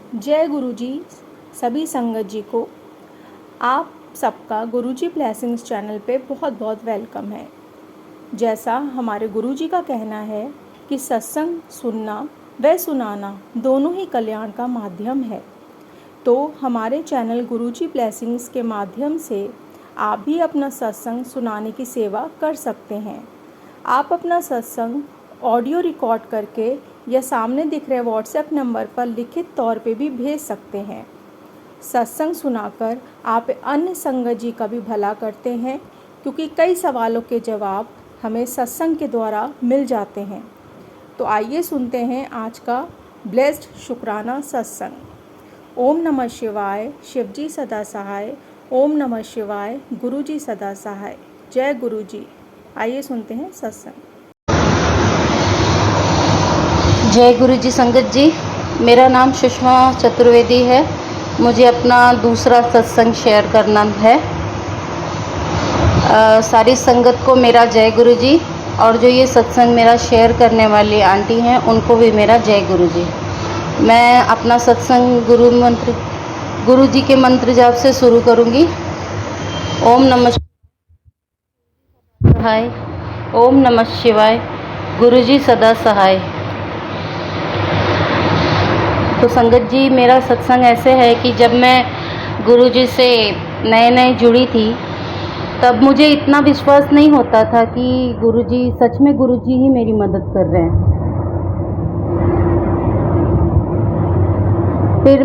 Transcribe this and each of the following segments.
जय गुरु जी सभी संगत जी को। आप सबका गुरु जी ब्लेसिंग्स चैनल पे बहुत बहुत वेलकम है। जैसा हमारे गुरु जी का कहना है कि सत्संग सुनना व सुनाना दोनों ही कल्याण का माध्यम है, तो हमारे चैनल गुरु जी ब्लेसिंग्स के माध्यम से आप भी अपना सत्संग सुनाने की सेवा कर सकते हैं। आप अपना सत्संग ऑडियो रिकॉर्ड करके या सामने दिख रहे व्हाट्सएप नंबर पर लिखित तौर पे भी भेज सकते हैं। सत्संग सुनाकर आप अन्य संगत जी का भी भला करते हैं, क्योंकि कई सवालों के जवाब हमें सत्संग के द्वारा मिल जाते हैं। तो आइए सुनते हैं आज का ब्लेस्ड शुक्राना सत्संग। ओम नमः शिवाय, शिवजी सदा सहाय। ओम नमः शिवाय, गुरु जी सदा सहाय। जय गुरु जी। आइए सुनते हैं सत्संग। जय गुरु जी संगत जी, मेरा नाम सुषमा चतुर्वेदी है। मुझे अपना दूसरा सत्संग शेयर करना है। सारी संगत को मेरा जय गुरु जी, और जो ये सत्संग मेरा शेयर करने वाली आंटी हैं उनको भी मेरा जय गुरु जी। मैं अपना सत्संग गुरु जी के मंत्र जाप से शुरू करूँगी। ओम नमः शिवाय, ओम नमः शिवाय, गुरु जी सदा सहाय। तो संगत जी, मेरा सत्संग ऐसे है कि जब मैं गुरु जी से नए नए जुड़ी थी, तब मुझे इतना विश्वास नहीं होता था कि गुरु जी सच में गुरु जी ही मेरी मदद कर रहे हैं। फिर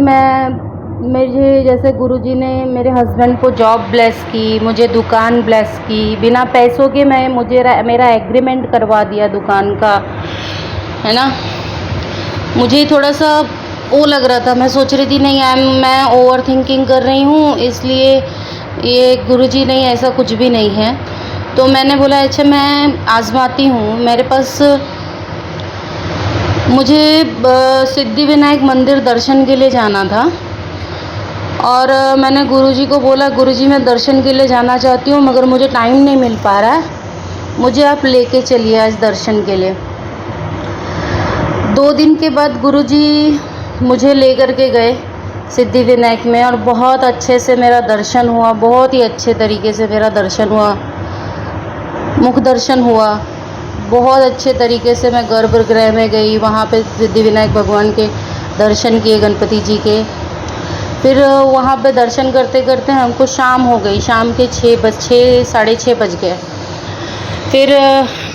मुझे जैसे गुरु जी ने मेरे हस्बैंड को जॉब ब्लेस की, मुझे दुकान ब्लेस की, बिना पैसों के मेरा एग्रीमेंट करवा दिया दुकान का, है ना। मुझे थोड़ा सा वो लग रहा था, मैं सोच रही थी नहीं मैं ओवर थिंकिंग कर रही हूँ, इसलिए ये गुरुजी नहीं, ऐसा कुछ भी नहीं है। तो मैंने बोला अच्छा मैं आजमाती हूँ। मेरे पास मुझे सिद्धि विनायक मंदिर दर्शन के लिए जाना था, और मैंने गुरुजी को बोला गुरुजी मैं दर्शन के लिए जाना चाहती हूँ, मगर मुझे टाइम नहीं मिल पा रहा है, मुझे आप लेके चलिए आज दर्शन के लिए। 2 दिन के बाद गुरुजी मुझे लेकर के गए सिद्धि विनायक में, और बहुत अच्छे से मेरा दर्शन हुआ, बहुत ही अच्छे तरीके से मेरा दर्शन हुआ, मुख दर्शन हुआ। बहुत अच्छे तरीके से मैं गर्भगृह में गई, वहाँ पे सिद्धि विनायक भगवान के दर्शन किए, गणपति जी के। फिर वहाँ पे दर्शन करते करते हमको शाम हो गई, शाम के 6 साढ़े 6 बज गए। फिर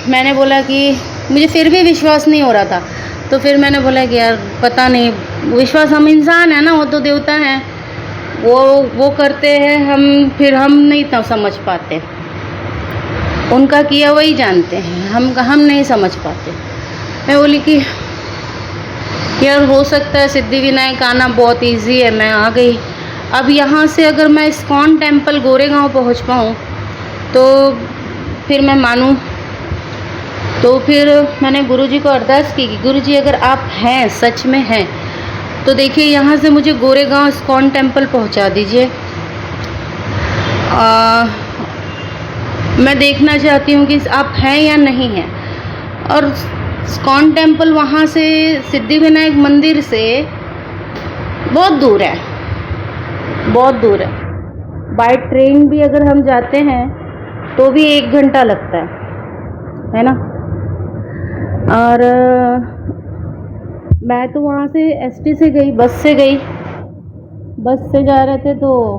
मैंने बोला कि मुझे फिर भी विश्वास नहीं हो रहा था, तो फिर मैंने बोला कि यार पता नहीं, विश्वास हम इंसान है ना, वो तो देवता हैं, वो करते हैं, हम नहीं तो समझ पाते, उनका किया वही जानते हैं, हम नहीं समझ पाते। मैं बोली कि यार हो सकता है सिद्धि विनायक आना बहुत इजी है। मैं आ गई। अब यहाँ से अगर मैं इस्कॉन टेम्पल गोरेगांव पहुँच पाऊँ तो फिर मैं मानूँ। तो फिर मैंने गुरुजी को अरदास की कि गुरुजी अगर आप हैं, सच में हैं, तो देखिए यहाँ से मुझे गोरेगांव इस्कॉन टेम्पल पहुँचा दीजिए। मैं देखना चाहती हूँ कि आप हैं या नहीं हैं। और इस्कॉन टेम्पल वहाँ से सिद्धि विनायक मंदिर से बहुत दूर है, बहुत दूर है। बाय ट्रेन भी अगर हम जाते हैं तो भी 1 घंटा लगता है ना। और मैं तो वहाँ से एसटी से गई, बस से गई। बस से जा रहे थे तो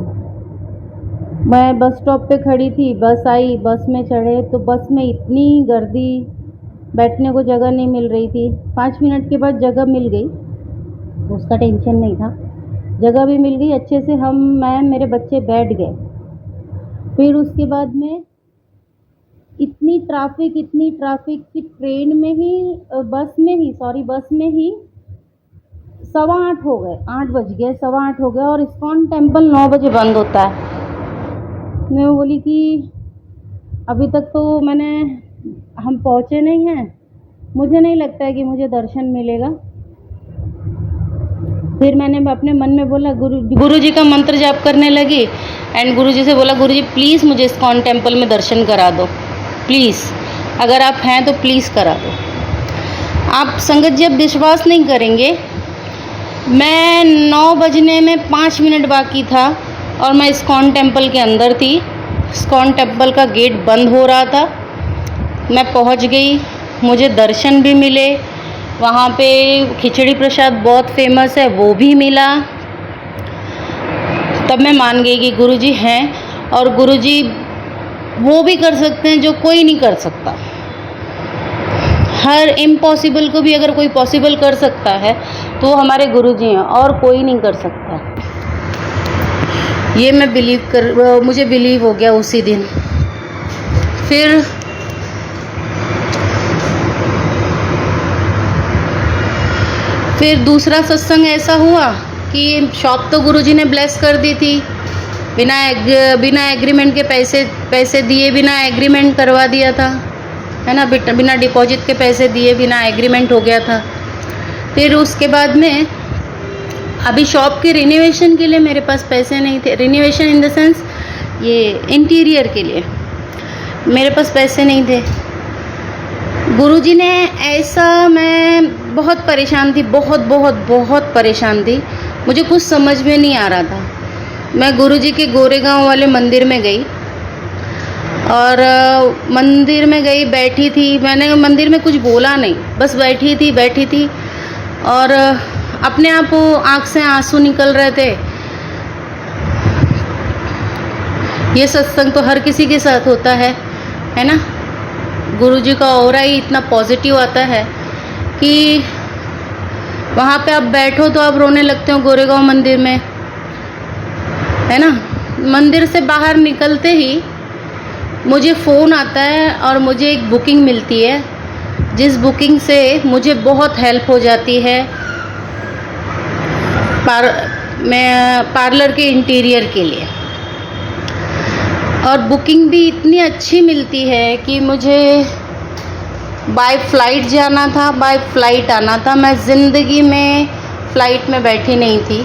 मैं बस स्टॉप पे खड़ी थी, बस आई, बस में चढ़े तो बस में इतनी गर्दी, बैठने को जगह नहीं मिल रही थी। 5 मिनट के बाद जगह मिल गई, उसका टेंशन नहीं था, जगह भी मिल गई अच्छे से। मैं मेरे बच्चे बैठ गए। फिर उसके बाद में इतनी ट्रैफिक कि ट्रेन में ही बस में ही 8:15 हो गए, 8 बज गए, 8:15 हो गए, और इस्कॉन टेम्पल 9 बजे बंद होता है। मैं बोली कि अभी तक तो हम पहुँचे नहीं हैं, मुझे नहीं लगता है कि मुझे दर्शन मिलेगा। फिर मैंने अपने मन में बोला, गुरु जी का मंत्र जाप करने लगी, एंड गुरु जी से बोला गुरु जी प्लीज़ मुझे इस्कॉन टेम्पल में दर्शन करा दो, प्लीज़, अगर आप हैं तो प्लीज़ करा दो। आप संगत जी अब विश्वास नहीं करेंगे, मैं 9 बजने में 5 मिनट बाकी था और मैं इस्कॉन टेम्पल के अंदर थी। इस्कॉन टेम्पल का गेट बंद हो रहा था। मैं पहुंच गई, मुझे दर्शन भी मिले। वहाँ पे खिचड़ी प्रसाद बहुत फेमस है, वो भी मिला। तब मैं मान गई कि गुरुजी हैं और गुरुजी वो भी कर सकते हैं जो कोई नहीं कर सकता। हर इम्पॉसिबल को भी अगर कोई पॉसिबल कर सकता है तो वो हमारे गुरुजी हैं और कोई नहीं कर सकता। ये मैं मुझे बिलीव हो गया उसी दिन। फिर दूसरा सत्संग ऐसा हुआ कि शॉप तो गुरुजी ने ब्लेस कर दी थी, बिना एग्रीमेंट के पैसे दिए बिना एग्रीमेंट करवा दिया था, है ना। बिना डिपॉजिट के पैसे दिए बिना एग्रीमेंट हो गया था। फिर उसके बाद में अभी शॉप के रिनोवेशन के लिए मेरे पास पैसे नहीं थे। रिनोवेशन इन द सेंस ये इंटीरियर के लिए मेरे पास पैसे नहीं थे। गुरुजी ने ऐसा, मैं बहुत परेशान थी, बहुत परेशान थी। मुझे कुछ समझ में नहीं आ रहा था। मैं गुरुजी के गोरेगांव वाले मंदिर में गई और मंदिर में गई, बैठी थी। मैंने मंदिर में कुछ बोला नहीं, बस बैठी थी और अपने आप आँख से आंसू निकल रहे थे। ये सत्संग तो हर किसी के साथ होता है ना। गुरुजी का ऑरा ही इतना पॉजिटिव आता है कि वहाँ पे आप बैठो तो आप रोने लगते हो गोरेगांव मंदिर में, है ना। मंदिर से बाहर निकलते ही मुझे फ़ोन आता है और मुझे एक बुकिंग मिलती है, जिस बुकिंग से मुझे बहुत हेल्प हो जाती है पार्लर के इंटीरियर के लिए। और बुकिंग भी इतनी अच्छी मिलती है कि मुझे बाय फ्लाइट जाना था, बाय फ्लाइट आना था। मैं ज़िंदगी में फ़्लाइट में बैठी नहीं थी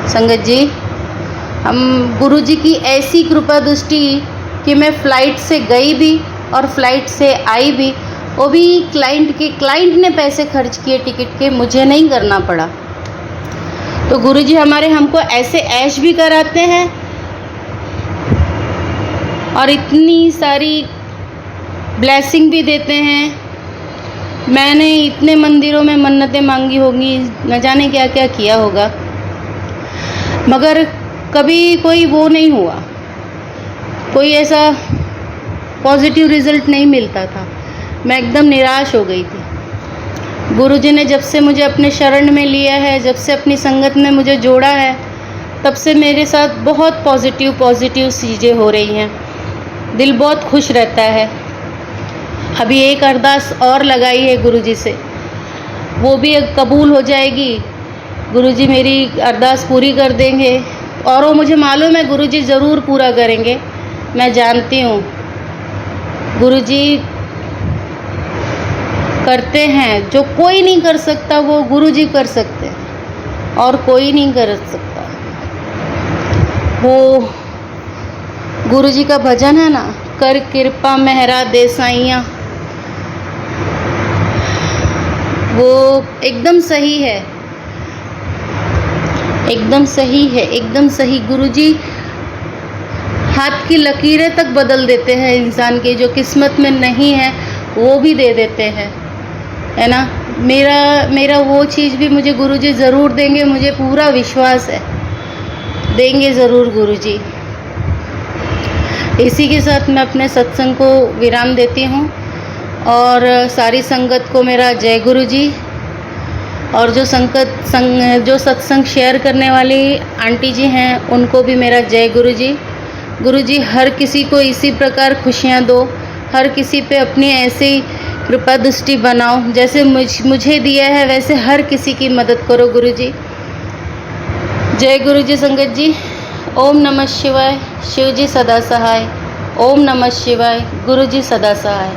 संगत जी। हम गुरुजी की ऐसी कृपा दृष्टि कि मैं फ़्लाइट से गई भी और फ़्लाइट से आई भी, वो भी क्लाइंट ने पैसे खर्च किए टिकट के, मुझे नहीं करना पड़ा। तो गुरुजी हमको ऐसे ऐश भी कराते हैं और इतनी सारी ब्लेसिंग भी देते हैं। मैंने इतने मंदिरों में मन्नतें मांगी होंगी, न जाने क्या क्या किया होगा, मगर कभी कोई वो नहीं हुआ, कोई ऐसा पॉजिटिव रिज़ल्ट नहीं मिलता था। मैं एकदम निराश हो गई थी। गुरुजी ने जब से मुझे अपने शरण में लिया है, जब से अपनी संगत में मुझे जोड़ा है, तब से मेरे साथ बहुत पॉजिटिव चीज़ें हो रही हैं। दिल बहुत खुश रहता है। अभी एक अरदास और लगाई है गुरुजी से, वो भी कबूल हो जाएगी। गुरुजी मेरी अरदास पूरी कर देंगे और वो मुझे मालूम है गुरुजी ज़रूर पूरा करेंगे। मैं जानती हूँ गुरुजी करते हैं, जो कोई नहीं कर सकता वो गुरुजी कर सकते हैं और कोई नहीं कर सकता। वो गुरुजी का भजन है ना, कर कृपा मेहरा दे साइयाँ, वो एकदम सही है, एकदम सही है, एकदम सही। गुरुजी हाथ की लकीरें तक बदल देते हैं इंसान के, जो किस्मत में नहीं है वो भी दे देते हैं, है ना। मेरा वो चीज़ भी मुझे गुरुजी ज़रूर देंगे, मुझे पूरा विश्वास है, देंगे ज़रूर गुरुजी। इसी के साथ मैं अपने सत्संग को विराम देती हूँ और सारी संगत को मेरा जय गुरुजी। और जो सत्संग शेयर करने वाली आंटी जी हैं उनको भी मेरा जय गुरुजी। गुरुजी हर किसी को इसी प्रकार खुशियाँ दो, हर किसी पे अपनी ऐसी कृपा दृष्टि बनाओ, जैसे मुझे दिया है वैसे हर किसी की मदद करो गुरुजी। जय गुरुजी संगत जी। ओम नमः शिवाय। शिव जी सदा सहाय। ओम नमः शिवाय। गुरुजी सदा सहाय।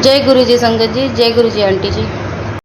जय गुरुजी संगत जी। जय गुरुजी आंटी जी।